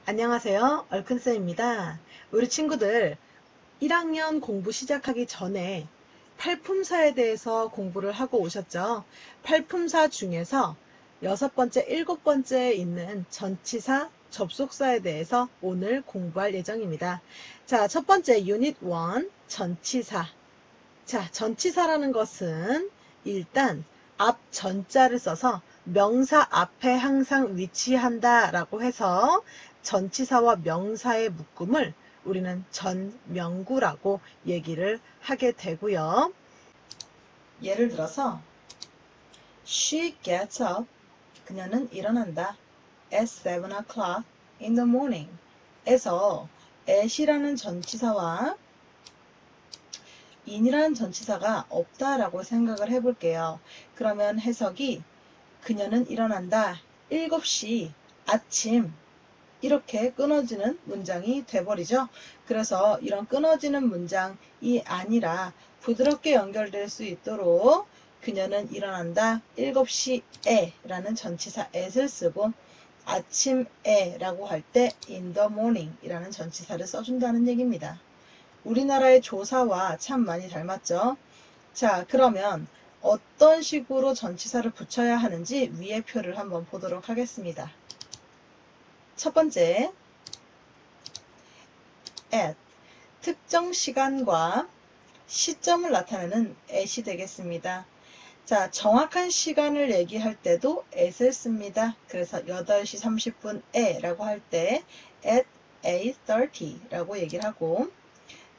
안녕하세요. 얼큰쌤입니다. 우리 친구들 1학년 공부 시작하기 전에 팔품사에 대해서 공부를 하고 오셨죠? 팔품사 중에서 6번째, 7번째에 있는 전치사, 접속사에 대해서 오늘 공부할 예정입니다. 자, 첫 번째 유닛 1 전치사. 자, 전치사라는 것은 일단 앞 전자를 써서 명사 앞에 항상 위치한다 라고 해서 전치사와 명사의 묶음을 우리는 전명구라고 얘기를 하게 되고요. 예를 들어서 She gets up. 그녀는 일어난다. At 7 o'clock in the morning. 에서 at이라는 전치사와 in이라는 전치사가 없다라고 생각을 해볼게요. 그러면 해석이 그녀는 일어난다. 7시 아침 이렇게 끊어지는 문장이 돼버리죠. 그래서 이런 끊어지는 문장이 아니라 부드럽게 연결될 수 있도록 그녀는 일어난다. 7시에 라는 전치사 at을 쓰고 아침에 라고 할 때 in the morning 이라는 전치사를 써준다는 얘기입니다. 우리나라의 조사와 참 많이 닮았죠. 자, 그러면 어떤 식으로 전치사를 붙여야 하는지 위의 표를 한번 보도록 하겠습니다. 첫 번째, at, 특정 시간과 시점을 나타내는 at이 되겠습니다. 자, 정확한 시간을 얘기할 때도 at을 씁니다. 그래서 8시 30분에 라고 할 때 at 8:30 라고 얘기를 하고,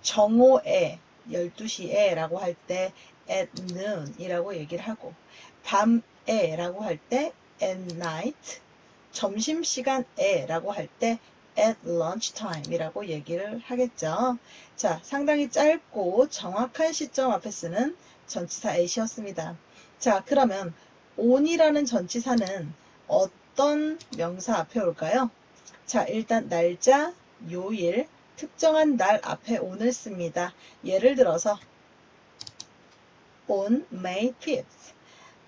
정오에 12시에 라고 할 때 at noon 이라고 얘기를 하고, 밤에 라고 할 때 at night, 점심시간에 라고 할 때 at lunchtime 이라고 얘기를 하겠죠. 자, 상당히 짧고 정확한 시점 앞에 쓰는 전치사 at이었습니다. 자, 그러면 on이라는 전치사는 어떤 명사 앞에 올까요? 자, 일단 날짜, 요일, 특정한 날 앞에 on을 씁니다. 예를 들어서 on May 5th.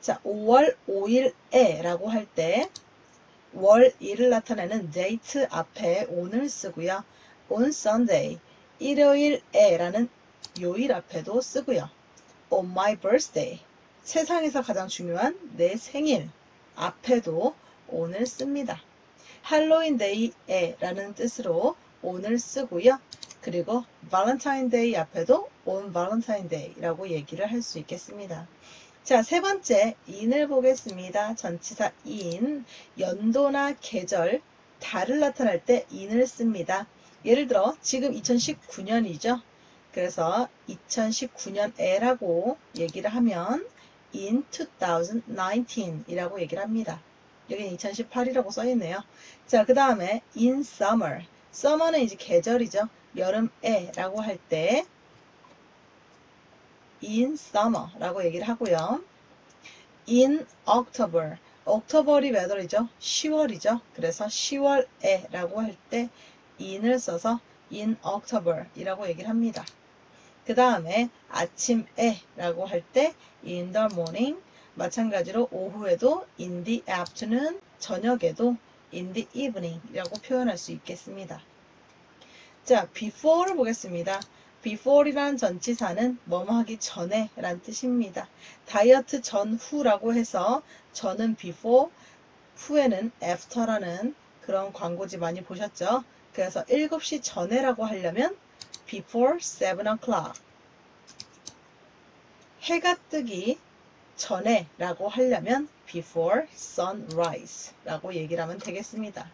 자, 5월 5일에 라고 할 때 월, 일을 나타내는 date 앞에 on을 쓰고요. on Sunday, 일요일에 라는 요일 앞에도 쓰고요. on my birthday, 세상에서 가장 중요한 내 생일 앞에도 on을 씁니다. 할로윈 데이에 라는 뜻으로 on을 쓰고요. 그리고 발렌타인 데이 앞에도 on Valentine Day 라고 얘기를 할 수 있겠습니다. 자, 세 번째 in을 보겠습니다. 전치사 in, 연도나 계절, 달을 나타낼 때 in을 씁니다. 예를 들어 지금 2019년이죠. 그래서 2019년에라고 얘기를 하면 in 2019 이라고 얘기를 합니다. 여기는 2018이라고 써있네요. 자, 그 다음에 in summer. summer는 이제 계절이죠. 여름에 라고 할 때 in summer 라고 얘기를 하고요. in October. october이 몇 월이죠? 10월이죠. 그래서 10월에 라고 할 때 in을 써서 in October 이라고 얘기를 합니다. 그 다음에 아침에 라고 할 때 in the morning, 마찬가지로 오후에도 in the afternoon, 저녁에도 in the evening 이라고 표현할 수 있겠습니다. 자, before를 보겠습니다. before이라는 전치사는 뭐뭐 하기 전에 라는 뜻입니다. 다이어트 전후라고 해서 전은 before, 후에는 after라는 그런 광고지 많이 보셨죠? 그래서 7시 전에 라고 하려면 before 7 o'clock. 해가 뜨기 전에 라고 하려면 before sunrise 라고 얘기를 하면 되겠습니다.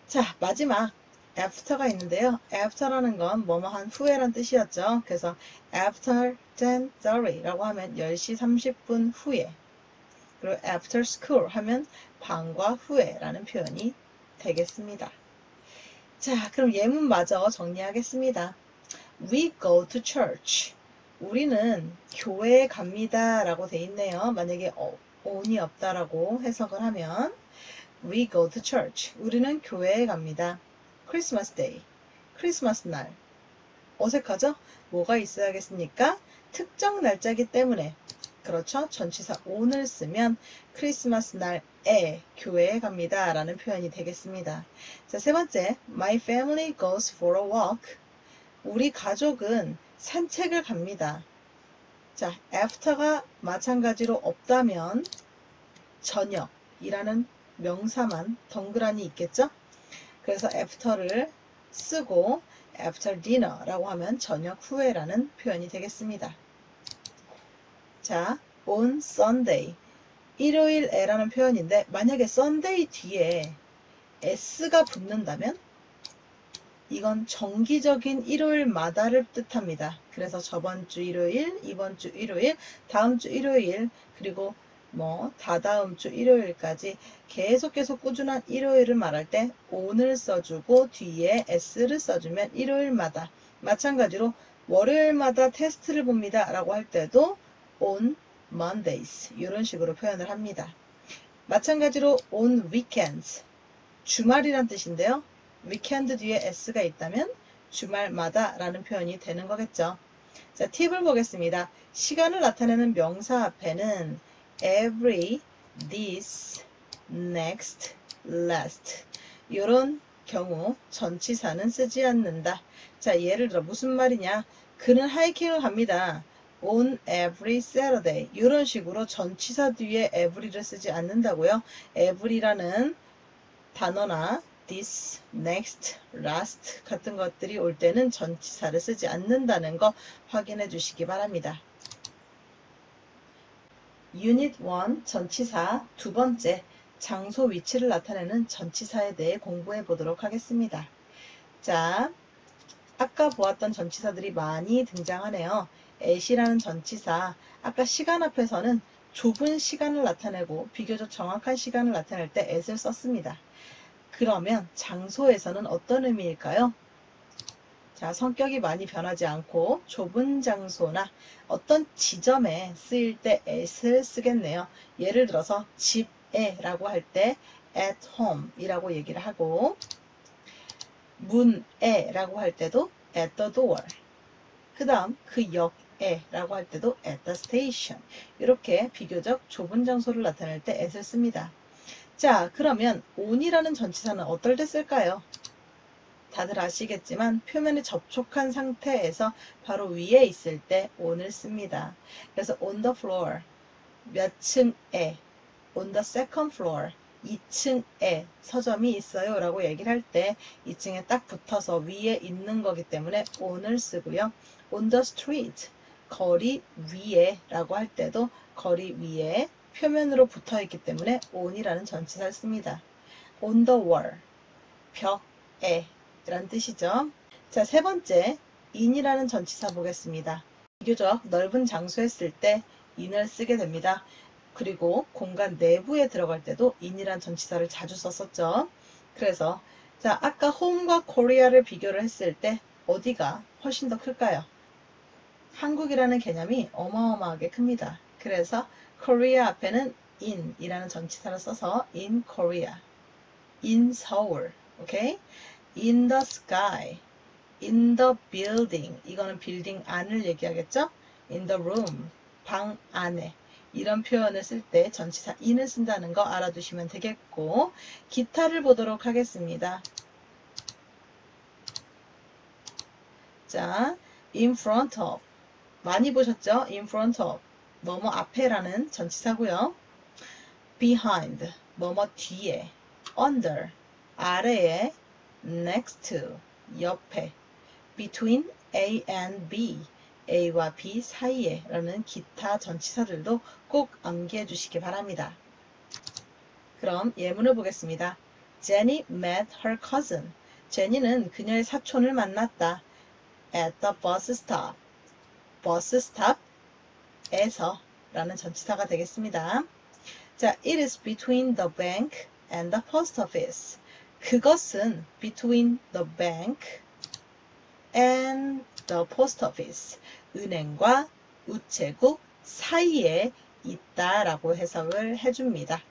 자, 마지막 after가 있는데요. after라는 건 뭐뭐한 후에란 뜻이었죠. 그래서 after 10:30 라고 하면 10시 30분 후에, 그리고 after school 하면 방과 후에 라는 표현이 되겠습니다. 자, 그럼 예문마저 정리하겠습니다. We go to church. 우리는 교회에 갑니다 라고 돼 있네요. 만약에 on이 없다라고 해석을 하면 We go to church. 우리는 교회에 갑니다. Christmas day. 크리스마스 날. 어색하죠? 뭐가 있어야겠습니까? 특정 날짜이기 때문에 그렇죠? 전치사 on을 쓰면 크리스마스 날에 교회에 갑니다 라는 표현이 되겠습니다. 자, 세 번째, My family goes for a walk. 우리 가족은 산책을 갑니다. 자, after가 마찬가지로 없다면 저녁이라는 명사만 덩그라니 있겠죠? 그래서 after를 쓰고 after dinner라고 하면 저녁 후에라는 표현이 되겠습니다. 자, on Sunday, 일요일에라는 표현인데 만약에 Sunday 뒤에 s가 붙는다면 이건 정기적인 일요일마다를 뜻합니다. 그래서 저번 주 일요일, 이번 주 일요일, 다음 주 일요일, 그리고 다다음 주 일요일까지 계속 꾸준한 일요일을 말할 때 on을 써주고 뒤에 s를 써주면 일요일마다, 마찬가지로 월요일마다 테스트를 봅니다 라고 할 때도 on Mondays 이런 식으로 표현을 합니다. 마찬가지로 on weekends, 주말이란 뜻인데요. weekend 뒤에 s가 있다면 주말마다 라는 표현이 되는 거겠죠. 자, 팁을 보겠습니다. 시간을 나타내는 명사 앞에는 every, this, next, last 이런 경우 전치사는 쓰지 않는다. 자, 예를 들어 무슨 말이냐. 그는 하이킹을 갑니다. on every Saturday 이런 식으로 전치사 뒤에 every를 쓰지 않는다고요. every라는 단어나 this, next, last 같은 것들이 올 때는 전치사를 쓰지 않는다는 거 확인해 주시기 바랍니다. 유닛 1 전치사 두 번째 장소 위치를 나타내는 전치사에 대해 공부해 보도록 하겠습니다. 자, 아까 보았던 전치사들이 많이 등장하네요. at이라는 전치사, 아까 시간 앞에서는 좁은 시간을 나타내고 비교적 정확한 시간을 나타낼 때 at을 썼습니다. 그러면 장소에서는 어떤 의미일까요? 자, 성격이 많이 변하지 않고 좁은 장소나 어떤 지점에 쓰일 때 at을 쓰겠네요. 예를 들어서 집에 라고 할 때 at home 이라고 얘기를 하고, 문에 라고 할 때도 at the door, 그 다음 그 역에 라고 할 때도 at the station, 이렇게 비교적 좁은 장소를 나타낼 때 at을 씁니다. 자, 그러면 on이라는 전치사는 어떨 때 쓸까요? 다들 아시겠지만 표면에 접촉한 상태에서 바로 위에 있을 때 on을 씁니다. 그래서 on the floor, 몇 층에, on the second floor, 2층에 서점이 있어요 라고 얘기를 할 때 2층에 딱 붙어서 위에 있는 거기 때문에 on을 쓰고요. on the street, 거리 위에 라고 할 때도 거리 위에 표면으로 붙어 있기 때문에 on이라는 전치사를 씁니다. on the wall, 벽에 라는 뜻이죠. 자, 세 번째 in이라는 전치사 보겠습니다. 비교적 넓은 장소에 쓸 때 in을 쓰게 됩니다. 그리고 공간 내부에 들어갈 때도 in이라는 전치사를 자주 썼었죠. 그래서 자, 아까 home과 korea를 비교를 했을 때 어디가 훨씬 더 클까요? 한국이라는 개념이 어마어마하게 큽니다. 그래서 Korea 앞에는 in 이라는 전치사를 써서 in Korea, in Seoul, 오케이? in the sky, in the building, 이거는 빌딩 안을 얘기하겠죠? in the room, 방 안에, 이런 표현을 쓸 때 전치사 in을 쓴다는 거 알아두시면 되겠고, 기타를 보도록 하겠습니다. 자, in front of, 많이 보셨죠? in front of, 뭐뭐 앞에라는 전치사고요. behind, 뭐뭐 뒤에, under, 아래에, next to, 옆에, between A and B, A와 B 사이에 라는 기타 전치사들도 꼭 암기해 주시기 바랍니다. 그럼 예문을 보겠습니다. Jenny met her cousin. 제니는 그녀의 사촌을 만났다. at the bus stop, 버스 스탑에서 라는 전치사가 되겠습니다. 자, it is between the bank and the post office. 그것은 between the bank and the post office, 은행과 우체국 사이에 있다라고 해석을 해줍니다.